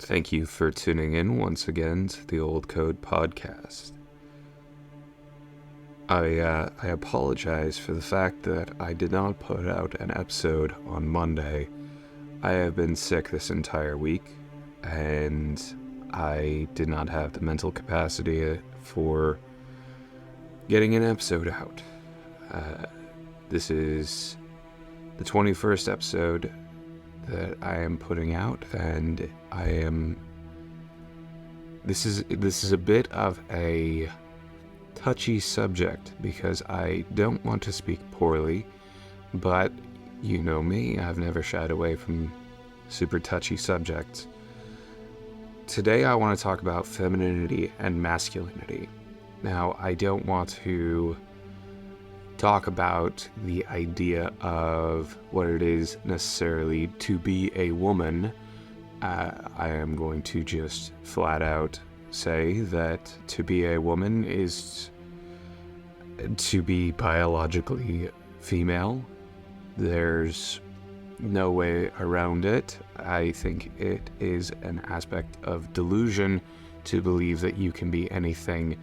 Thank you for tuning in once again to the Old Code Podcast. I apologize for the fact that I did not put out an episode on Monday. I have been sick this entire week, and I did not have the mental capacity for getting an episode out. This is the 21st episode that I am putting out, and this is a bit of a touchy subject because I don't want to speak poorly, but you know me, I've never shied away from super touchy subjects. Today I want to talk about femininity and masculinity. Now, I don't want to talk about the idea of what it is necessarily to be a woman. I am going to just flat out say that to be a woman is to be biologically female. There's no way around it. I think it is an aspect of delusion to believe that you can be anything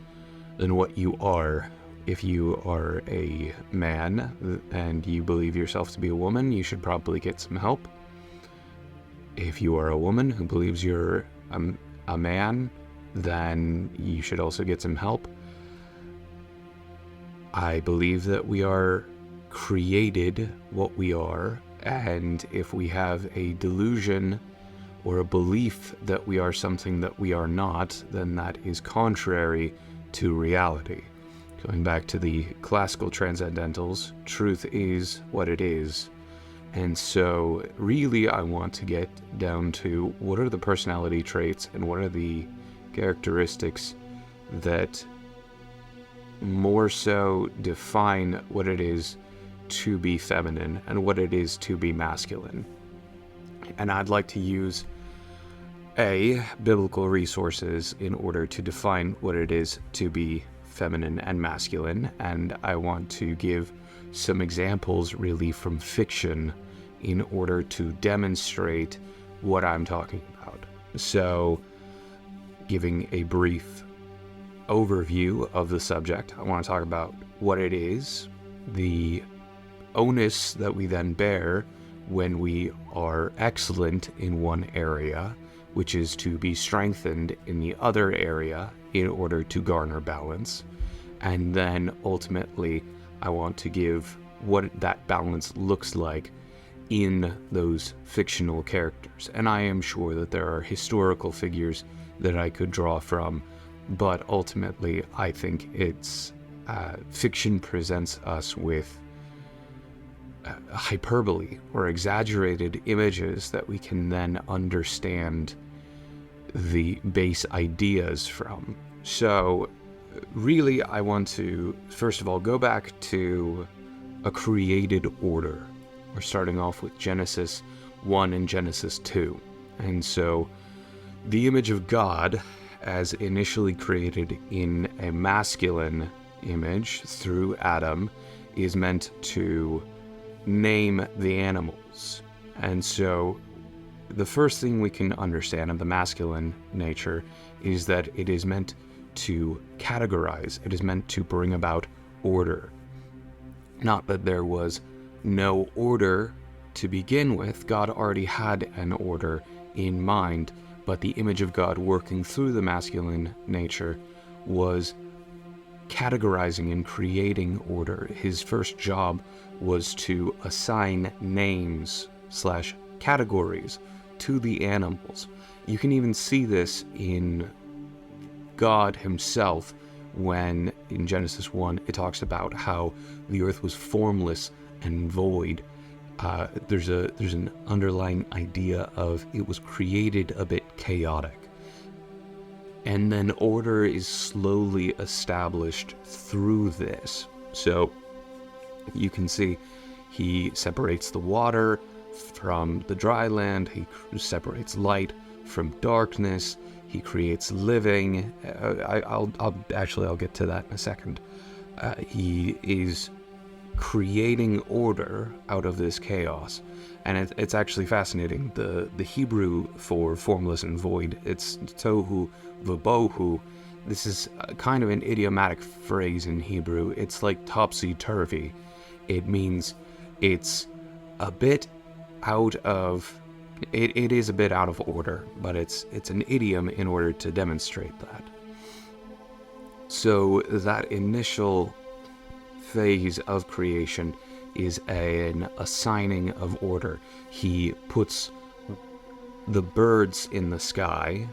than what you are. If you are a man and you believe yourself to be a woman, you should probably get some help. If you are a woman who believes you're a man, then you should also get some help. I believe that we are created what we are, and if we have a delusion or a belief that we are something that we are not, then that is contrary to reality. Going back to the classical transcendentals, truth is what it is. And so really I want to get down to what are the personality traits and what are the characteristics that more so define what it is to be feminine and what it is to be masculine. And I'd like to use biblical resources in order to define what it is to be feminine and masculine, and I want to give some examples really from fiction in order to demonstrate what I'm talking about. So, giving a brief overview of the subject, I want to talk about what it is, the onus that we then bear when we are excellent in one area, which is to be strengthened in the other area in order to garner balance. And then ultimately, I want to give what that balance looks like in those fictional characters. And I am sure that there are historical figures that I could draw from, but ultimately, I think it's fiction presents us with hyperbole or exaggerated images that we can then understand the base ideas from. So really, I want to, first of all, go back to a created order. We're starting off with Genesis 1 and Genesis 2. And so the image of God, as initially created in a masculine image through Adam, is meant to name the animals. And so the first thing we can understand of the masculine nature is that it is meant to categorize. It is meant to bring about order. Not that there was no order to begin with. God already had an order in mind, but the image of God working through the masculine nature was categorizing and creating order. His first job was to assign names / categories to the animals. You can even see this in God himself when in Genesis 1 it talks about how the earth was formless and void. There's an underlying idea of it was created a bit chaotic. And then order is slowly established through this. So you can see he separates the water from the dry land, he separates light from darkness, he creates living. I'll get to that in a second. He is creating order out of this chaos. And it's actually fascinating. The Hebrew for formless and void, it's tohu v'bohu. This is kind of an idiomatic phrase in Hebrew. It's like topsy-turvy. It means it's a bit out of... It is a bit out of order, but it's an idiom in order to demonstrate that. So that initial phase of creation is an assigning of order. He puts the birds in the sky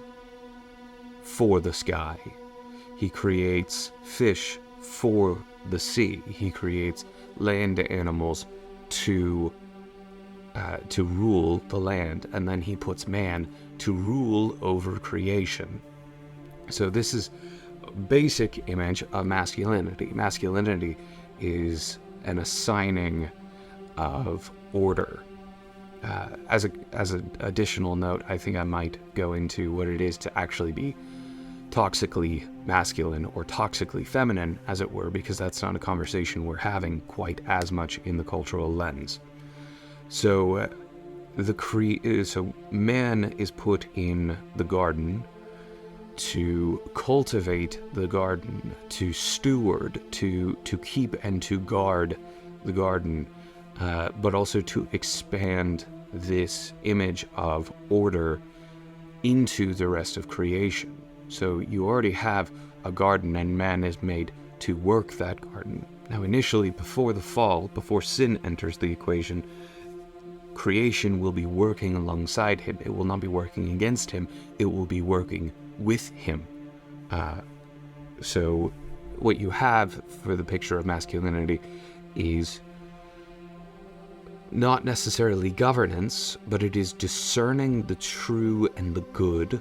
for the sky. He creates fish for the sea. He creates land animals to rule the land, and then he puts man to rule over creation. So this is a basic image of masculinity. Masculinity is an assigning of order. As an additional note, I think I might go into what it is to actually be toxically masculine or toxically feminine, as it were, because that's not a conversation we're having quite as much in the cultural lens. So so man is put in the garden to cultivate the garden, to steward, to keep and to guard the garden, but also to expand this image of order into the rest of creation. So you already have a garden, and man is made to work that garden. Now, initially, before the fall, before sin enters the equation, creation will be working alongside him. It will not be working against him. It will be working with him. So what you have for the picture of masculinity is not necessarily governance, but it is discerning the true and the good,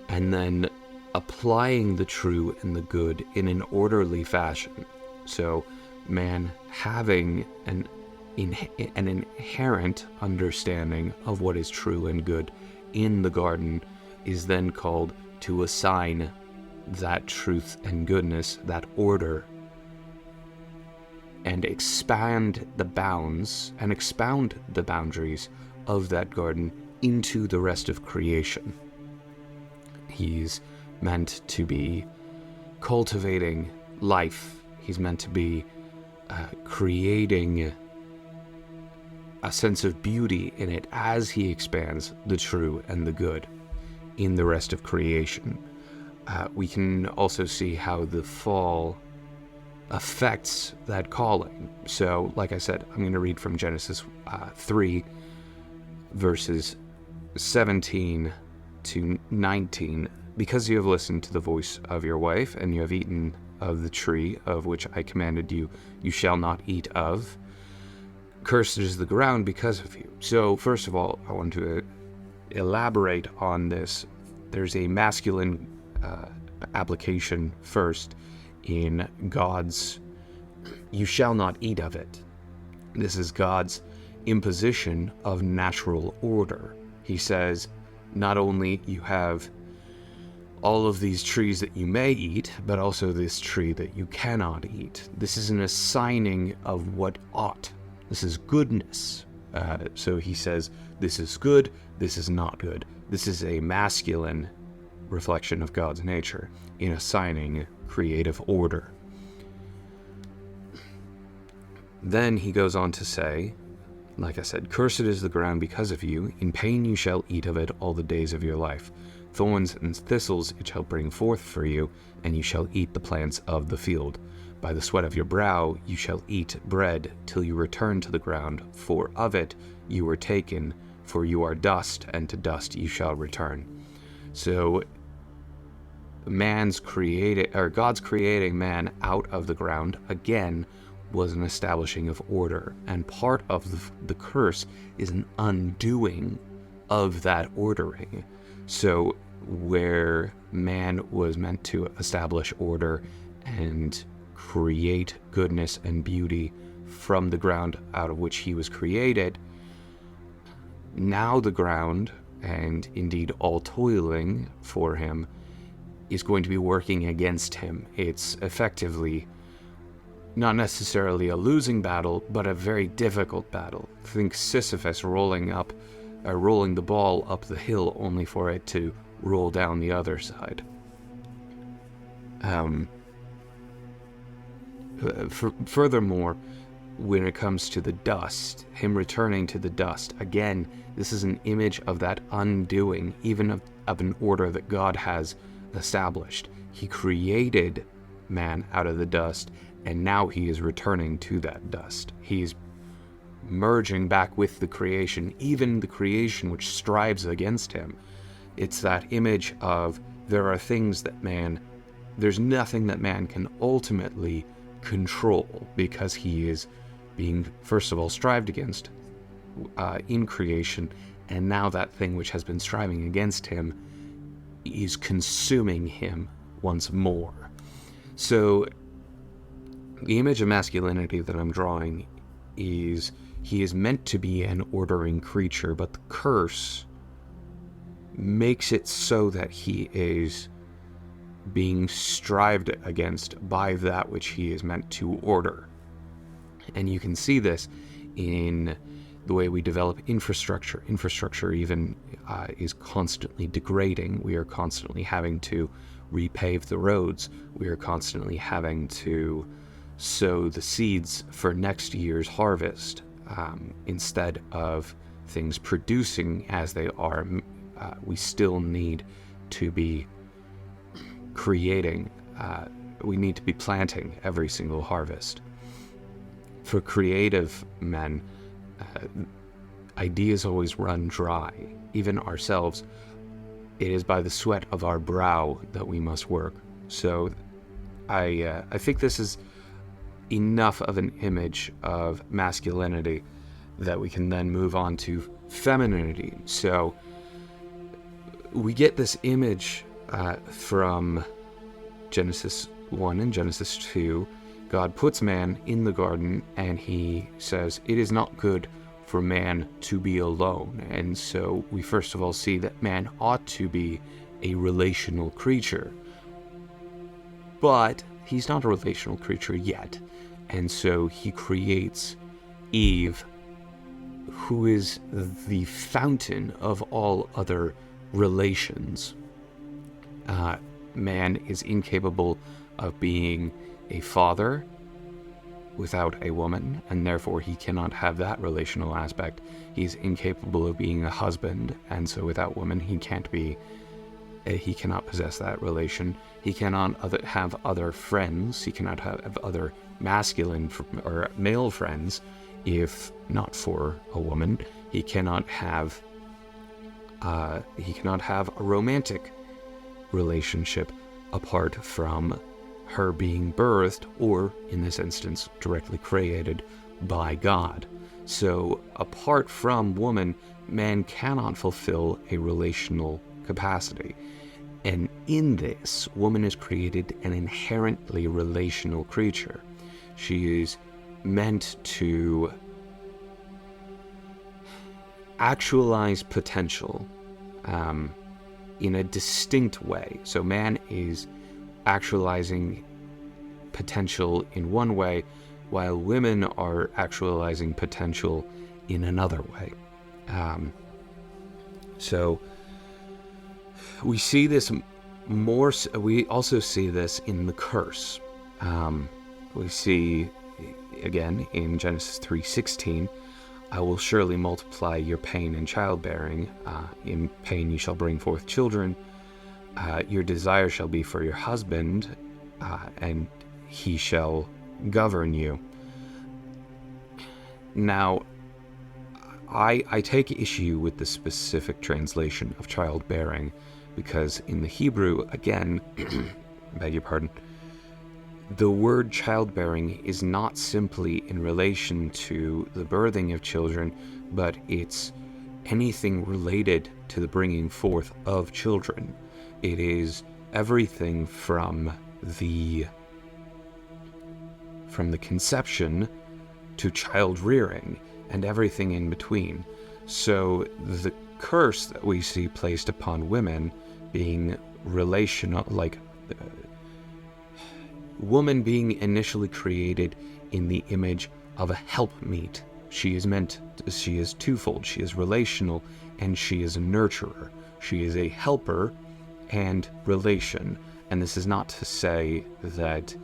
and then applying the true and the good in an orderly fashion. So man having an inherent understanding of what is true and good in the garden is then called to assign that truth and goodness, that order, and expand the bounds and expound the boundaries of that garden into the rest of creation. He's meant to be cultivating life. He's meant to be creating a sense of beauty in it as he expands the true and the good in the rest of creation. We can also see how the fall affects that calling. So, like I said, I'm going to read from Genesis 3, verses 17 to 19. Because you have listened to the voice of your wife, and you have eaten of the tree of which I commanded you, you shall not eat of. Cursed is the ground because of you. So, first of all, I want to elaborate on this. There's a masculine application first in God's, you shall not eat of it. This is God's imposition of natural order. He says, not only you have all of these trees that you may eat, but also this tree that you cannot eat. This is an assigning of what ought. This is goodness. So he says, this is good, this is not good. This is a masculine reflection of God's nature in assigning creative order. Then he goes on to say, like I said, cursed is the ground because of you. In pain you shall eat of it all the days of your life. Thorns and thistles it shall bring forth for you, and you shall eat the plants of the field. By the sweat of your brow you shall eat bread till you return to the ground, for of it you were taken, for you are dust, and to dust you shall return. So God's creating man out of the ground, again, was an establishing of order, and part of the curse is an undoing of that ordering. So where man was meant to establish order and create goodness and beauty from the ground out of which he was created, now the ground, and indeed all toiling for him, is going to be working against him. It's effectively not necessarily a losing battle, but a very difficult battle. Think Sisyphus rolling the ball up the hill only for it to roll down the other side. Furthermore, when it comes to the dust, him returning to the dust, again, this is an image of that undoing, even of an order that God has established. He created man out of the dust, and now he is returning to that dust. He is merging back with the creation, even the creation which strives against him. It's that image of there's nothing that man can ultimately control, because he is being, first of all, strived against in creation, and now that thing which has been striving against him is consuming him once more. So the image of masculinity that I'm drawing is he is meant to be an ordering creature, but the curse makes it so that he is being strived against by that which he is meant to order. And you can see this in the way we develop infrastructure. Infrastructure even is constantly degrading. We are constantly having to repave the roads. We are constantly having to sow the seeds for next year's harvest, instead of things producing as they are. We still need to be creating. We need to be planting every single harvest. For creative men, ideas always run dry. Even ourselves, it is by the sweat of our brow that we must work. So I think this is enough of an image of masculinity that we can then move on to femininity. So we get this image from Genesis 1 and Genesis 2. God puts man in the garden, and he says, it is not good for man to be alone. And so we first of all see that man ought to be a relational creature. But he's not a relational creature yet. And so he creates Eve, who is the fountain of all other relations. Man is incapable of being a father without a woman, and therefore he cannot have that relational aspect. He's incapable of being a husband, and so without woman he cannot possess that relation. He cannot have other friends. He cannot have other masculine or male friends if not for a woman. He cannot have a romantic relationship apart from her being birthed, or in this instance directly created by God. So apart from woman, man cannot fulfill a relational capacity. And in this, woman is created an inherently relational creature. She is meant to actualize potential in a distinct way. So man is actualizing potential in one way, while women are actualizing potential in another way. So we see this more. We also see this in the curse. We see again in Genesis 3:16, I will surely multiply your pain in childbearing. In pain you shall bring forth children. Your desire shall be for your husband, and he shall govern you. Now, I take issue with the specific translation of childbearing, because in the Hebrew, again, beg your pardon, the word childbearing is not simply in relation to the birthing of children, but it's anything related to the bringing forth of children. It is everything from the conception to child rearing and everything in between. So the curse that we see placed upon women being relational, like woman being initially created in the image of a helpmeet. She is twofold. She is relational and she is a nurturer. She is a helper and relation. And this is not to say that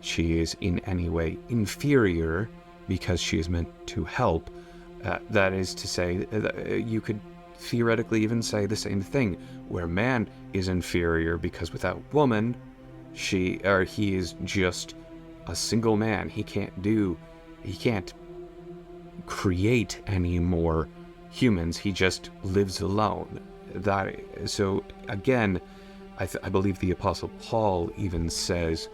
she is in any way inferior because she is meant to help. That is to say, you could theoretically even say the same thing, where man is inferior because without woman, he is just a single man. He can't create any more humans. He just lives alone. So again, I believe the Apostle Paul even says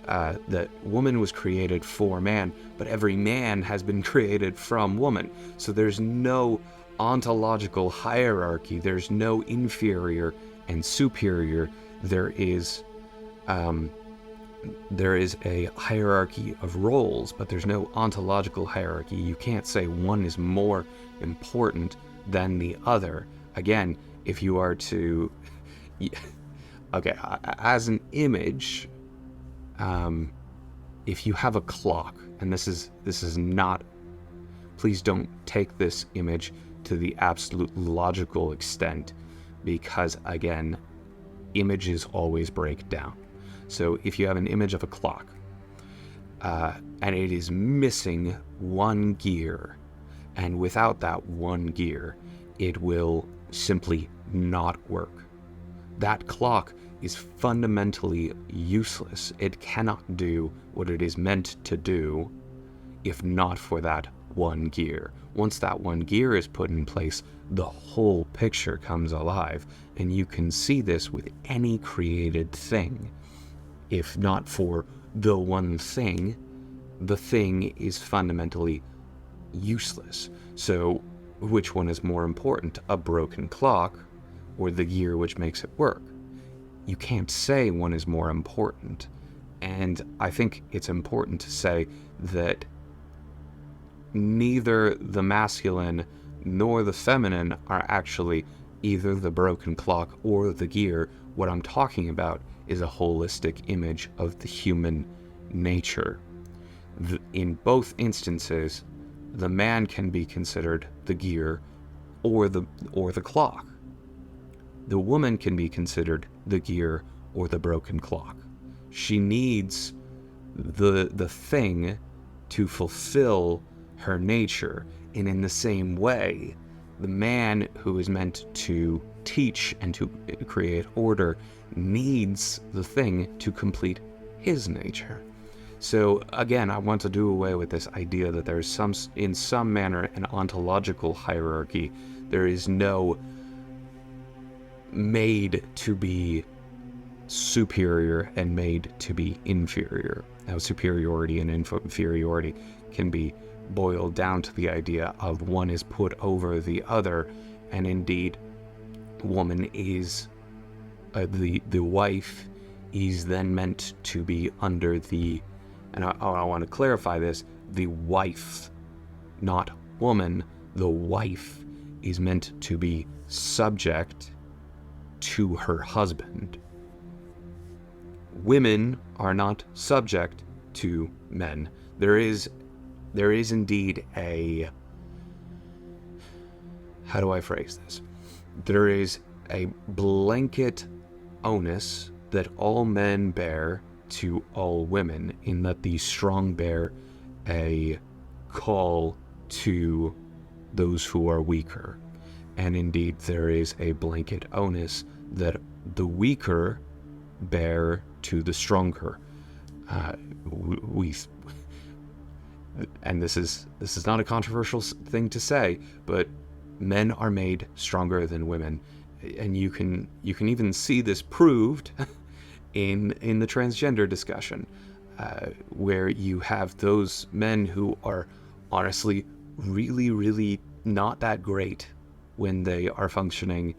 that woman was created for man, but every man has been created from woman. So there's no ontological hierarchy. There's no inferior and superior. There is a hierarchy of roles, but there's no ontological hierarchy. You can't say one is more important than the other. Again, if you are to... Okay, as an image, if you have a clock, and this is not... Please don't take this image to the absolute logical extent, because, again, images always break down. So if you have an image of a clock, and it is missing one gear, and without that one gear, it will simply not work. That clock is fundamentally useless. It cannot do what it is meant to do if not for that one gear. Once that one gear is put in place, the whole picture comes alive, and you can see this with any created thing. If not for the one thing, the thing is fundamentally useless. So which one is more important, a broken clock or the gear which makes it work? You can't say one is more important. And I think it's important to say that neither the masculine nor the feminine are actually either the broken clock or the gear. What I'm talking about is a holistic image of the human nature. In both instances, the man can be considered the gear or the clock. The woman can be considered the gear or the broken clock. She needs the thing to fulfill her nature, and in the same way, the man who is meant to teach and to create order needs the thing to complete his nature. So again, I want to do away with this idea that there is in some manner an ontological hierarchy. There is no made to be superior and made to be inferior. Now, superiority and inferiority can be boiled down to the idea of one is put over the other, and indeed, woman is the wife is then meant to be under the, and I want to clarify this, the wife, not woman. The wife is meant to be subject to her husband. Women are not subject to men. There is indeed a, how do I phrase this? There is a blanket onus that all men bear to all women, in that the strong bear a call to those who are weaker. And indeed, there is a blanket onus that the weaker bear to the stronger. And this is not a controversial thing to say, but men are made stronger than women, and you can even see this proved in the transgender discussion, where you have those men who are honestly really, really not that great when they are functioning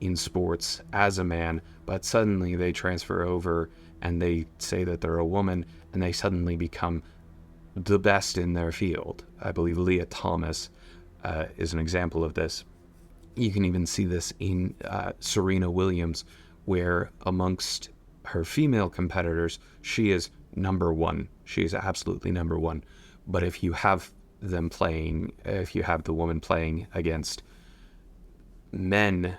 in sports as a man, but suddenly they transfer over and they say that they're a woman, and they suddenly become the best in their field. I believe Leah Thomas is an example of this. You can even see this in Serena Williams, where amongst her female competitors, she is number one. She is absolutely number one. But if you have the woman playing against men,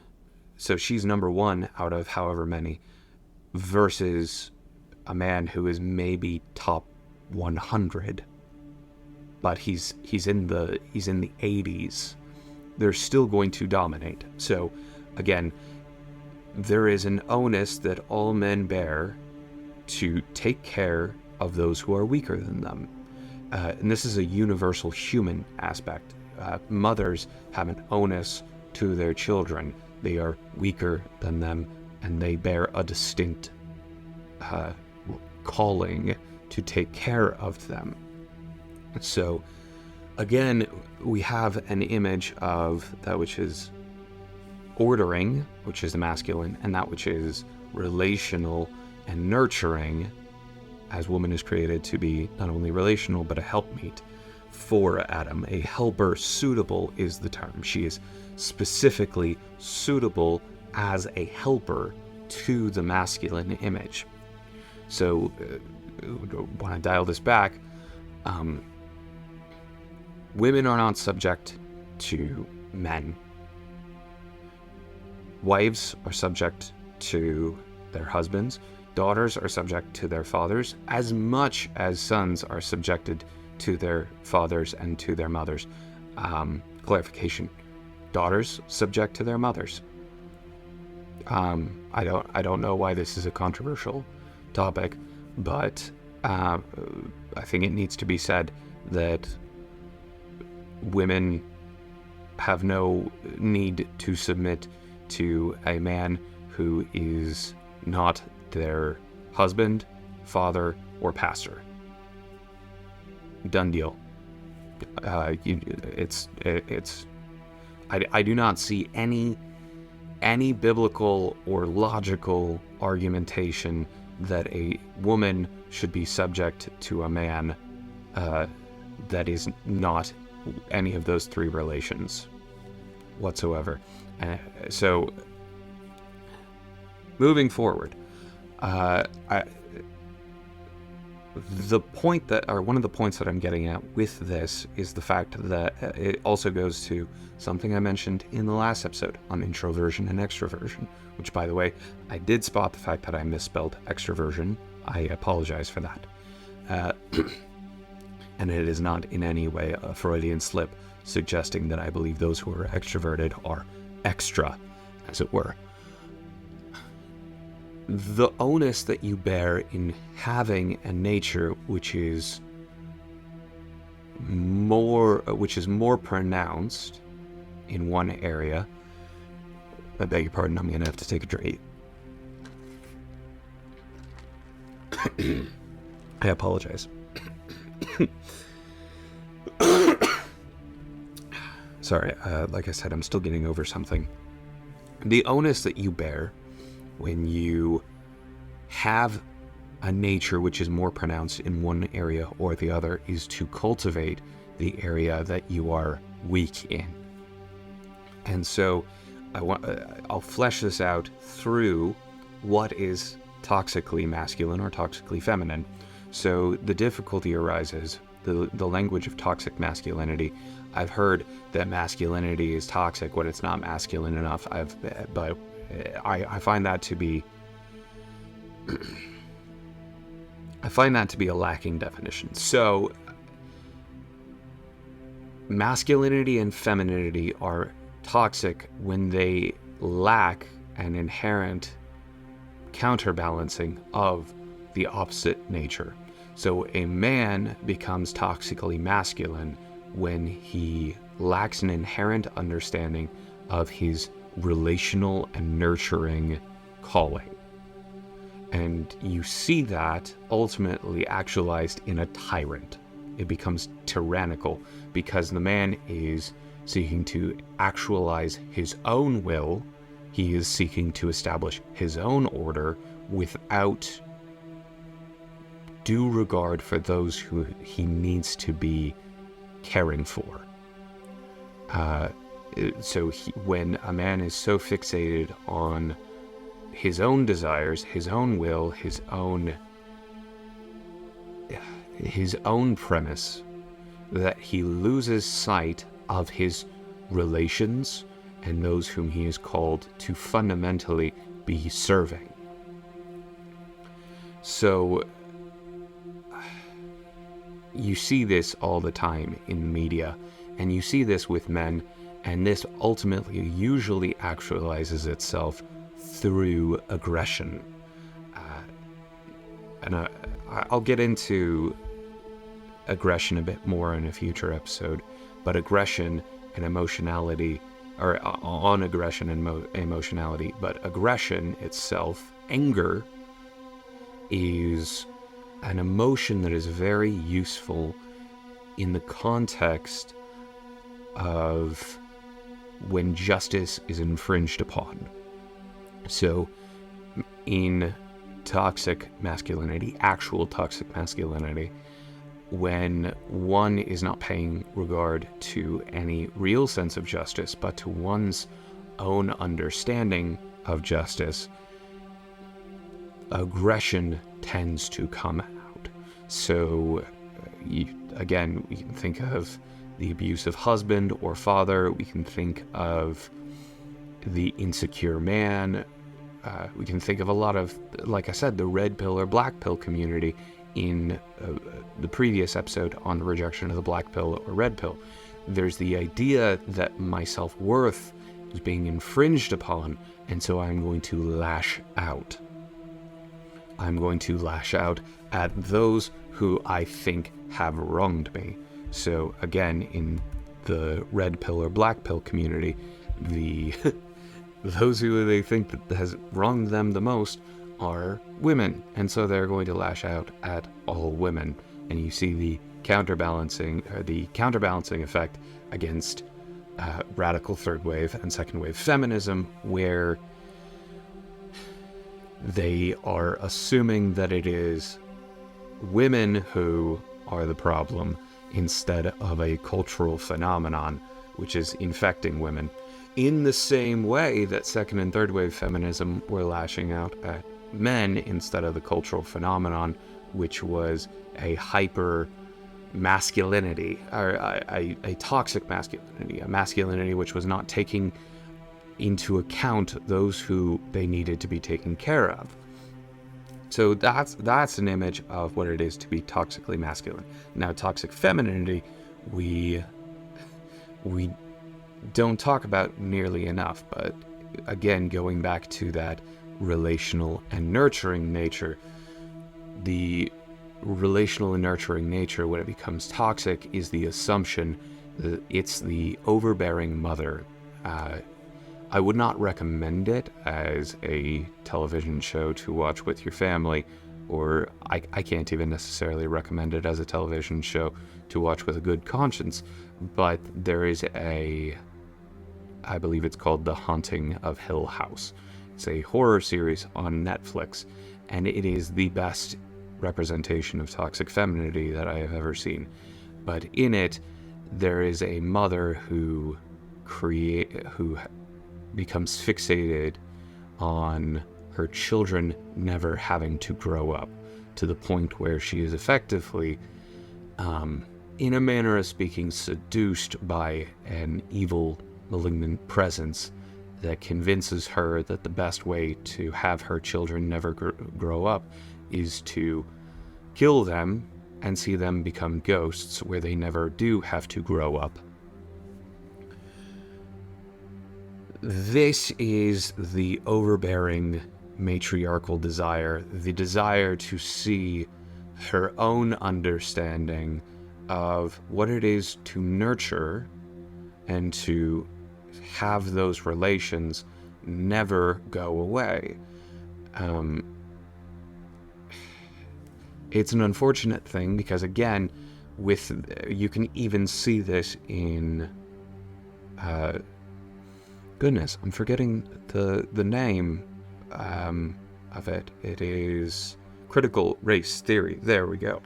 so she's number one out of however many, versus a man who is maybe top 100, but he's in the 80s, they're still going to dominate. So again, there is an onus that all men bear to take care of those who are weaker than them. And this is a universal human aspect. Mothers have an onus to their children. They are weaker than them, and they bear a distinct calling to take care of them. So again, we have an image of that which is ordering, which is the masculine, and that which is relational and nurturing, as woman is created to be not only relational but a helpmeet for Adam. A helper suitable is the term. She is specifically suitable as a helper to the masculine image. So when I dial this back, women are not subject to men. Wives are subject to their husbands. Daughters are subject to their fathers, as much as sons are subjected to their fathers and to their mothers. Clarification: daughters subject to their mothers. I don't know why this is a controversial topic, but I think it needs to be said that women have no need to submit to a man who is not their husband, father, or pastor. Done deal. I do not see any biblical or logical argumentation that a woman should be subject to a man that is not any of those three relations whatsoever. So moving forward, one of the points that I'm getting at with this is the fact that it also goes to something I mentioned in the last episode on introversion and extroversion, which, by the way, I did spot the fact that I misspelled extroversion. I apologize for that. And it is not in any way a Freudian slip suggesting that I believe those who are extroverted are extra, as it were. The onus that you bear in having a nature which is more pronounced in one area. I beg your pardon, I'm going to have to take a drink. I apologize. Sorry, like I said, I'm still getting over something. The onus that you bear when you have a nature which is more pronounced in one area or the other is to cultivate the area that you are weak in. And so I'll flesh this out through what is toxically masculine or toxically feminine. So the difficulty arises, the language of toxic masculinity. I've heard that masculinity is toxic when it's not masculine enough. But I find that to be a lacking definition. So masculinity and femininity are toxic when they lack an inherent counterbalancing of the opposite nature. So a man becomes toxically masculine when he lacks an inherent understanding of his relational and nurturing calling. And you see that ultimately actualized in a tyrant. It becomes tyrannical because the man is seeking to actualize his own will. He is seeking to establish his own order without due regard for those who he needs to be caring for. So when a man is so fixated on his own desires, his own will, his own his own premise that he loses sight of his relations and those whom he is called to fundamentally be serving. So you see this all the time in media, and you see this with men, and this ultimately usually actualizes itself through aggression. And I'll get into aggression a bit more in a future episode, but aggression and emotionality, or on aggression and emotionality, but aggression itself, anger, is an emotion that is very useful in the context of when justice is infringed upon. So in toxic masculinity, actual toxic masculinity, when one is not paying regard to any real sense of justice, but to one's own understanding of justice, aggression tends to come out. So again, we can think of the abusive husband or father, we can think of the insecure man, we can think of a lot of, like I said, the red pill or black pill community in the previous episode on the rejection of the black pill or red pill. There's the idea that my self-worth is being infringed upon, and so I'm going to lash out. I'm going to lash out at those who I think have wronged me. So again, in the red pill or black pill community, those who they think that has wronged them the most are women, and so they're going to lash out at all women. And you see the counterbalancing effect against radical third wave and second wave feminism, where they are assuming that it is women who are the problem instead of a cultural phenomenon which is infecting women, in the same way that second and third wave feminism were lashing out at men instead of the cultural phenomenon, which was a hyper masculinity, or a toxic masculinity, a masculinity which was not taking into account those who they needed to be taken care of. So that's an image of what it is to be toxically masculine. Now, toxic femininity, we don't talk about nearly enough, but again, going back to that relational and nurturing nature, the relational and nurturing nature, when it becomes toxic, is the assumption that it's the overbearing mother. I would not recommend it as a television show to watch with your family, or I can't even necessarily recommend it as a television show to watch with a good conscience, but there is I believe it's called The Haunting of Hill House. It's a horror series on Netflix, and it is the best representation of toxic femininity that I have ever seen. But in it, there is a mother who becomes fixated on her children never having to grow up, to the point where she is effectively, in a manner of speaking, seduced by an evil, malignant presence that convinces her that the best way to have her children never grow up is to kill them and see them become ghosts where they never do have to grow up. This is the overbearing matriarchal desire, the desire to see her own understanding of what it is to nurture and to have those relations never go away. It's an unfortunate thing because, again, you can even see this in goodness, I'm forgetting the name of it. It is critical race theory. There we go.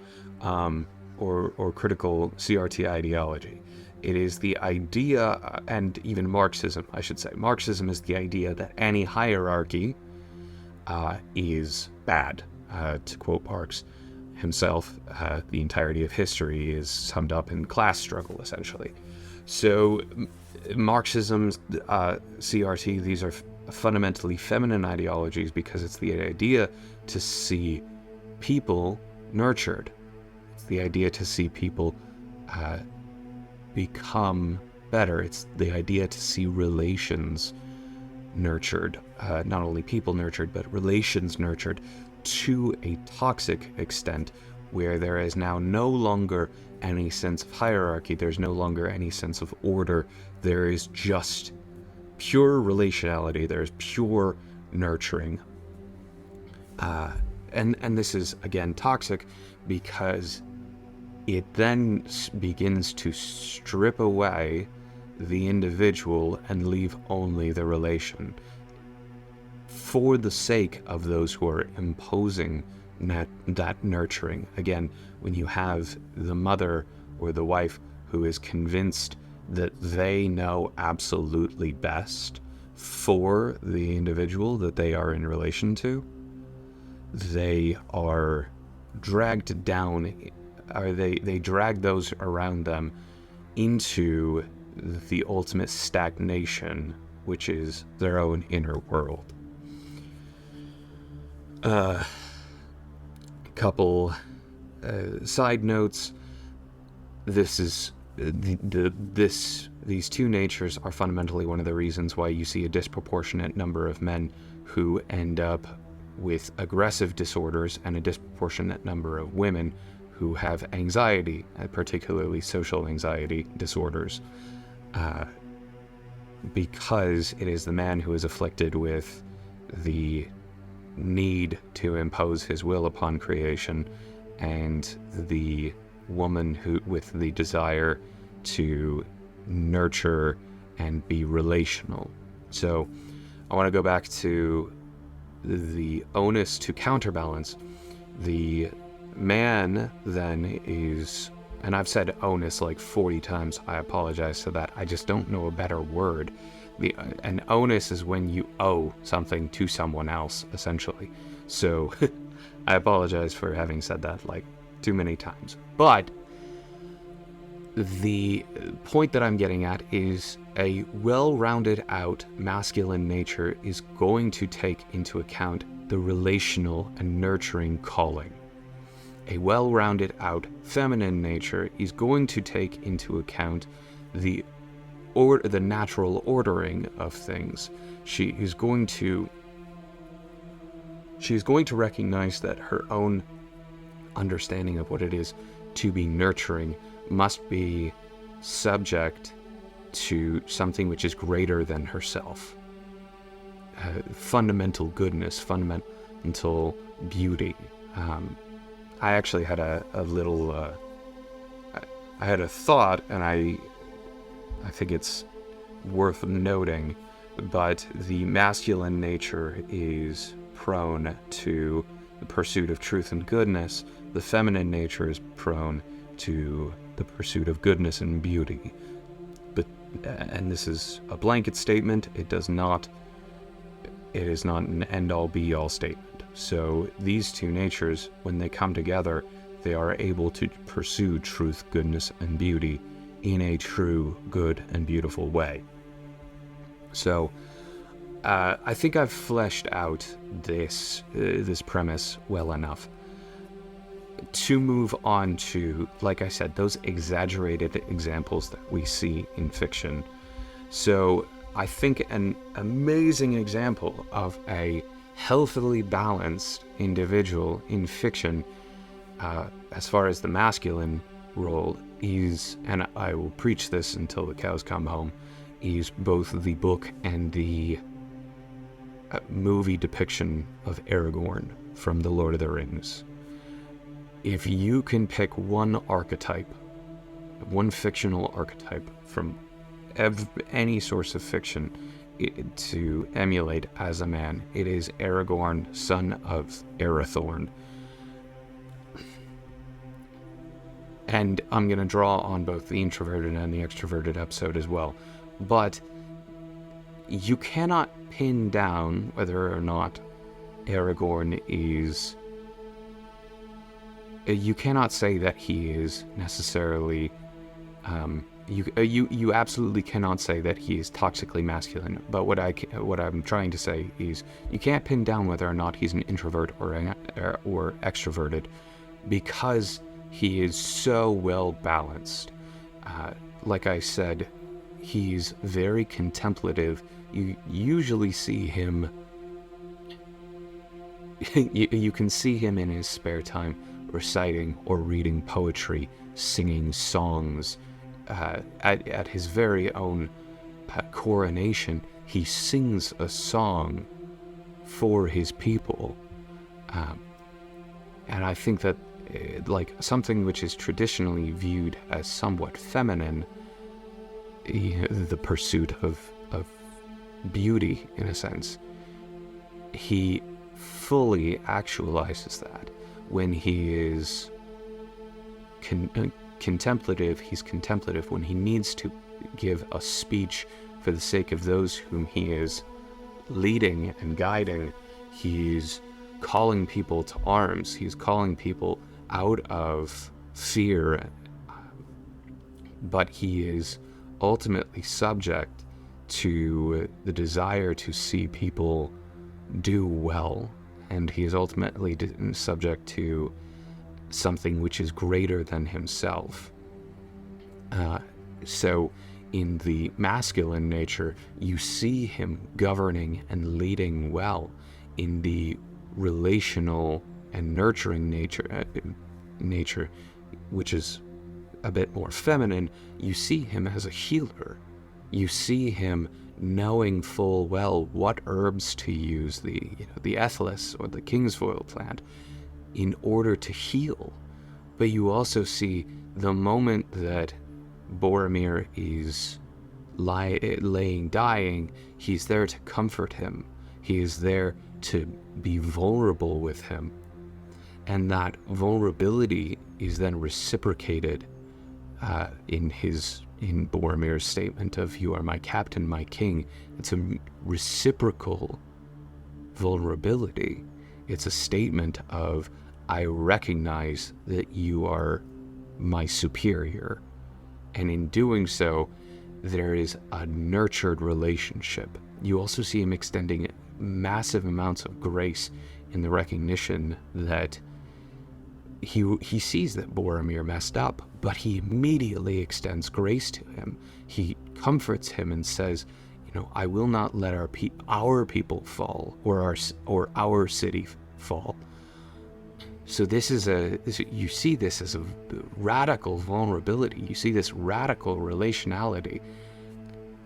Or critical CRT ideology. It is the idea, and even Marxism, I should say. Marxism is the idea that any hierarchy is bad, to quote Marx. himself. The entirety of history is summed up in class struggle, essentially. So Marxism, CRT, these are fundamentally feminine ideologies because it's the idea to see people nurtured. It's the idea to see people become better. It's the idea to see relations nurtured, not only people nurtured, but relations nurtured to a toxic extent where there is now no longer any sense of hierarchy, there's no longer any sense of order, there is just pure relationality, there's pure nurturing. And this is, again, toxic because it then begins to strip away the individual and leave only the relation for the sake of those who are imposing that nurturing. Again, when you have the mother or the wife who is convinced that they know absolutely best for the individual that they are in relation to, they are dragged down, or they drag those around them into the ultimate stagnation, which is their own inner world. Couple side notes. These two natures are fundamentally one of the reasons why you see a disproportionate number of men who end up with aggressive disorders and a disproportionate number of women who have anxiety, particularly social anxiety disorders, because it is the man who is afflicted with the need to impose his will upon creation, and the woman who with the desire to nurture and be relational. So I want to go back to the onus to counterbalance. The man then is, and I've said onus like 40 times, I apologize for that, I just don't know a better word. An onus is when you owe something to someone else, essentially. So I apologize for having said that like too many times. But the point that I'm getting at is a well-rounded out masculine nature is going to take into account the relational and nurturing calling. A well-rounded out feminine nature is going to take into account the natural ordering of things. She is going to recognize that her own understanding of what it is to be nurturing must be subject to something which is greater than herself. Fundamental goodness, fundamental beauty. I actually had a little, I had a thought, and I think it's worth noting, but the masculine nature is prone to the pursuit of truth and goodness. The feminine nature is prone to the pursuit of goodness and beauty. And this is a blanket statement. It is not an end-all be-all statement. So these two natures, when they come together, they are able to pursue truth, goodness, and beauty in a true, good, and beautiful way. So I think I've fleshed out this premise well enough to move on to, like I said, those exaggerated examples that we see in fiction. So I think an amazing example of a healthily balanced individual in fiction, as far as the masculine role is, and I will preach this until the cows come home, is both the book and the movie depiction of Aragorn from The Lord of the Rings. If you can pick one archetype, one fictional archetype from any source of fiction to emulate as a man, it is Aragorn, son of Arathorn. And I'm going to draw on both the introverted and the extroverted episode as well. But you cannot pin down whether or not Aragorn is you cannot say that he is necessarily, you absolutely cannot say that he is toxically masculine. But what I'm trying to say is you can't pin down whether or not he's an introvert or extroverted, because he is so well balanced. Like I said, he's very contemplative. You usually see him, you can see him in his spare time reciting or reading poetry, singing songs. At his very own coronation, he sings a song for his people. And I think that like something which is traditionally viewed as somewhat feminine, the pursuit of beauty in a sense, he fully actualizes that when he is contemplative. He's contemplative when he needs to give a speech for the sake of those whom he is leading and guiding. He's calling people to arms. He's calling people out of fear, but he is ultimately subject to the desire to see people do well, and he is ultimately subject to something which is greater than himself. So in the masculine nature, you see him governing and leading well. In the relational and nurturing nature, which is a bit more feminine, you see him as a healer. You see him knowing full well what herbs to use, the ethylus or the kingsfoil plant, in order to heal. But you also see the moment that Boromir is laying dying, he's there to comfort him. He is there to be vulnerable with him. And that vulnerability is then reciprocated in Boromir's statement of "You are my captain, my king." It's a reciprocal vulnerability. It's a statement of, I recognize that you are my superior. And in doing so, there is a nurtured relationship. You also see him extending massive amounts of grace in the recognition that he sees that Boromir messed up, but he immediately extends grace to him. He comforts him and says, I will not let our people fall, or our city fall. So you see this as a radical vulnerability. You see this radical relationality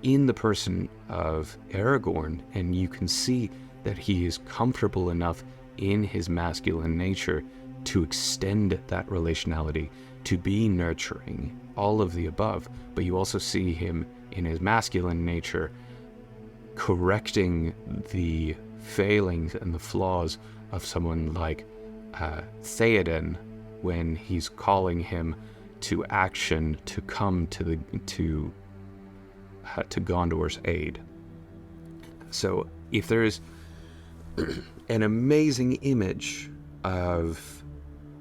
in the person of Aragorn, and you can see that he is comfortable enough in his masculine nature to extend that relationality, to be nurturing, all of the above. But you also see him in his masculine nature correcting the failings and the flaws of someone like Theoden, when he's calling him to action to come to Gondor's aid. So if there is an amazing image of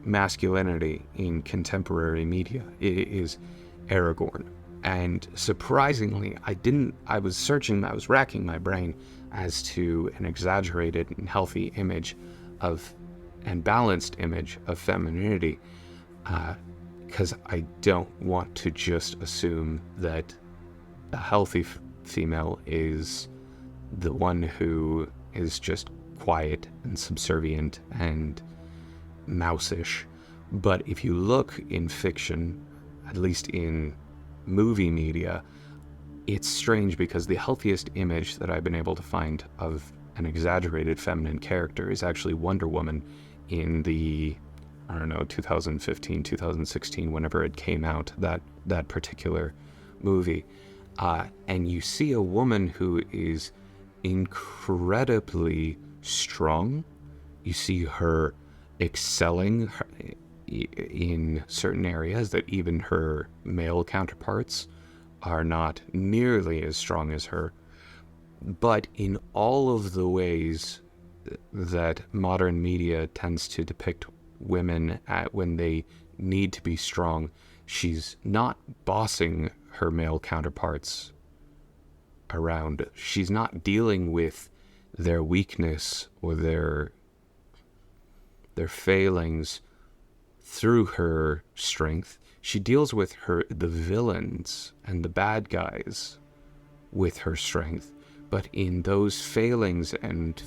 masculinity in contemporary media, it is Aragorn. And surprisingly, I was racking my brain as to an exaggerated and healthy image and balanced image of femininity, because I don't want to just assume that a healthy female is the one who is just quiet and subservient and mouse-ish. But if you look in fiction, at least in movie media, it's strange, because the healthiest image that I've been able to find of an exaggerated feminine character is actually Wonder Woman in the, 2015, 2016, whenever it came out, that particular movie. And you see a woman who is incredibly strong. You see her excelling in certain areas that even her male counterparts are not nearly as strong as her. But in all of the ways that modern media tends to depict women when they need to be strong. She's not bossing her male counterparts around. She's not dealing with their weakness or their failings through her strength. She deals with the villains and the bad guys with her strength. But in those failings and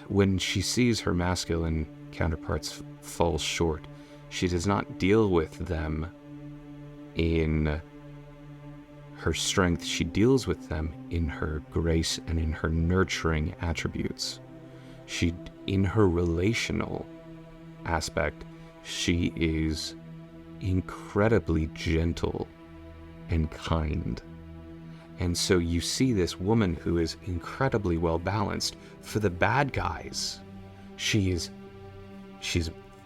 when she sees her masculine counterparts fall short, she does not deal with them in her strength. She deals with them in her grace and in her nurturing attributes. In her relational aspect, she is incredibly gentle and kind. And so you see this woman who is incredibly well balanced. For the bad guys, she's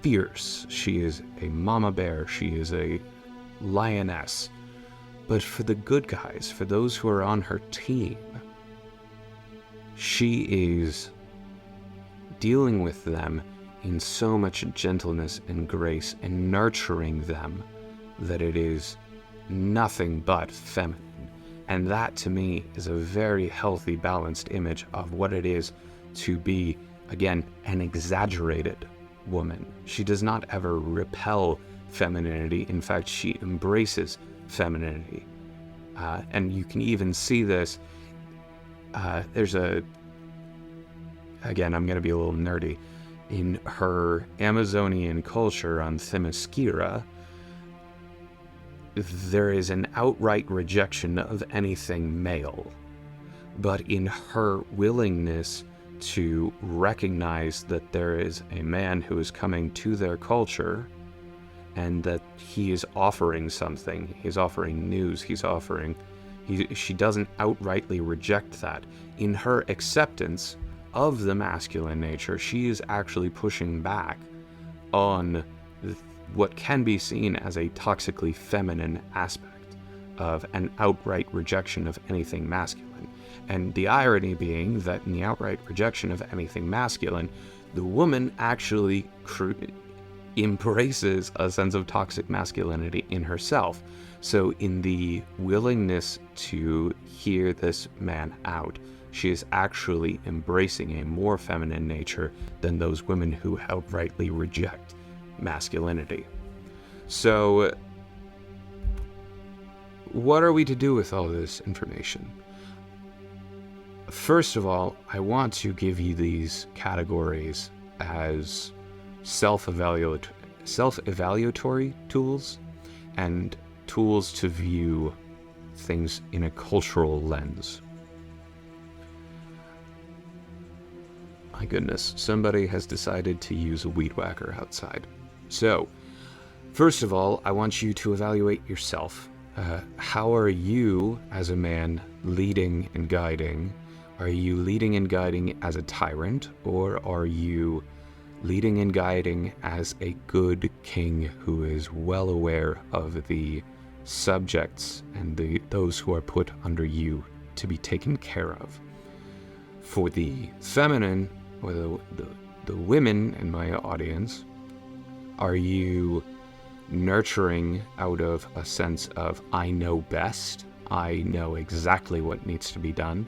fierce. She is a mama bear. She is a lioness. But for the good guys, for those who are on her team, she is dealing with them in so much gentleness and grace and nurturing them that it is nothing but feminine. And that, to me, is a very healthy, balanced image of what it is to be, again, an exaggerated woman. She does not ever repel femininity. In fact, she embraces femininity. And you can even see this. Again, I'm going to be a little nerdy. In her Amazonian culture on Themyscira, there is an outright rejection of anything male. But in her willingness to recognize that there is a man who is coming to their culture and that he is offering something, he's offering news, she doesn't outrightly reject that. In her acceptance of the masculine nature, she is actually pushing back on what can be seen as a toxically feminine aspect of an outright rejection of anything masculine. And the irony being that in the outright rejection of anything masculine, the woman actually embraces a sense of toxic masculinity in herself. So in the willingness to hear this man out, she is actually embracing a more feminine nature than those women who outrightly reject masculinity. So, what are we to do with all this information? First of all, I want to give you these categories as self-evaluatory tools and tools to view things in a cultural lens. My goodness, somebody has decided to use a weed whacker outside. So, first of all, I want you to evaluate yourself. How are you, as a man, leading and guiding? Are you leading and guiding as a tyrant, or are you leading and guiding as a good king who is well aware of the subjects and those who are put under you to be taken care of? For the feminine, or the women in my audience, are you nurturing out of a sense of, I know best, I know exactly what needs to be done?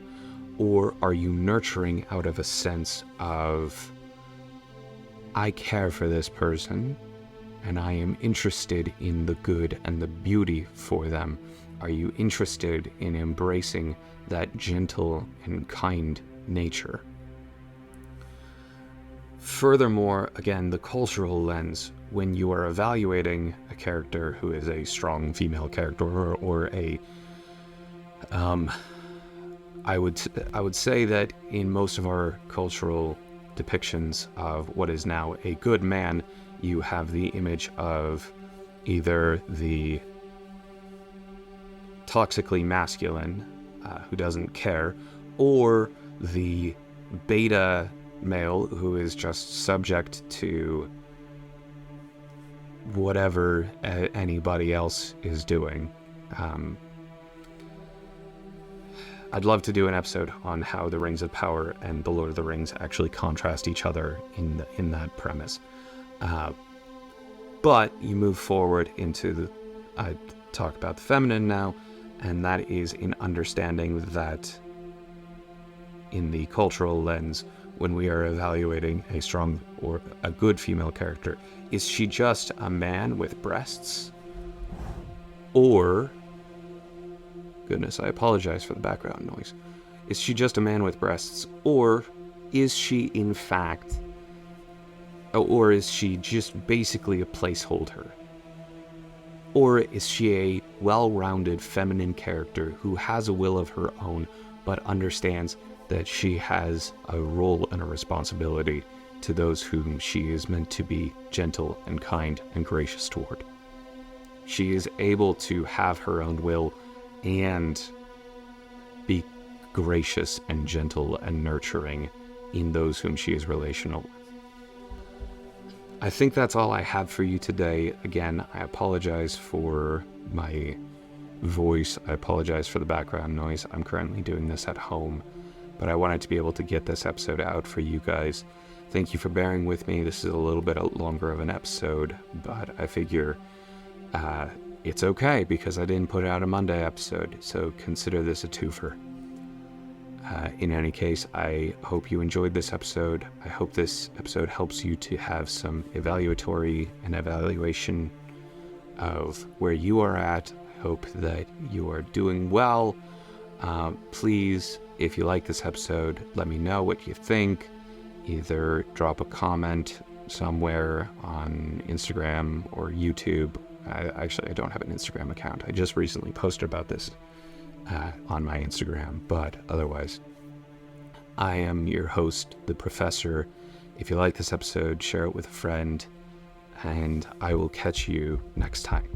Or are you nurturing out of a sense of, I care for this person and I am interested in the good and the beauty for them? Are you interested in embracing that gentle and kind nature? Furthermore, again, the cultural lens, when you are evaluating a character who is a strong female character or a I would say that in most of our cultural depictions of what is now a good man, you have the image of either the toxically masculine who doesn't care, or the beta male who is just subject to whatever anybody else is doing. I'd love to do an episode on how the Rings of Power and the Lord of the Rings actually contrast each other in that premise. But you move forward into I talk about the feminine now, and that is in understanding that in the cultural lens, when we are evaluating a strong or a good female character, is she just a man with breasts? Or, goodness, I apologize for the background noise. Is she just a man with breasts? Or is she in fact, or is she just basically a placeholder? Or is she a well-rounded feminine character who has a will of her own, but understands that she has a role and a responsibility to those whom she is meant to be gentle and kind and gracious toward? She is able to have her own will and be gracious and gentle and nurturing in those whom she is relational with. I think that's all I have for you today. Again, I apologize for my voice. I apologize for the background noise. I'm currently doing this at home, but I wanted to be able to get this episode out for you guys. Thank you for bearing with me. This is a little bit longer of an episode, but I figure it's okay because I didn't put out a Monday episode, so consider this a twofer. In any case, I hope you enjoyed this episode. I hope this episode helps you to have some evaluation of where you are at. I hope that you are doing well. Please, if you like this episode, let me know what you think. Either drop a comment somewhere on Instagram or YouTube. I don't have an Instagram account. I just recently posted about this on my Instagram, but otherwise, I am your host, the Professor. If you like this episode, share it with a friend, and I will catch you next time.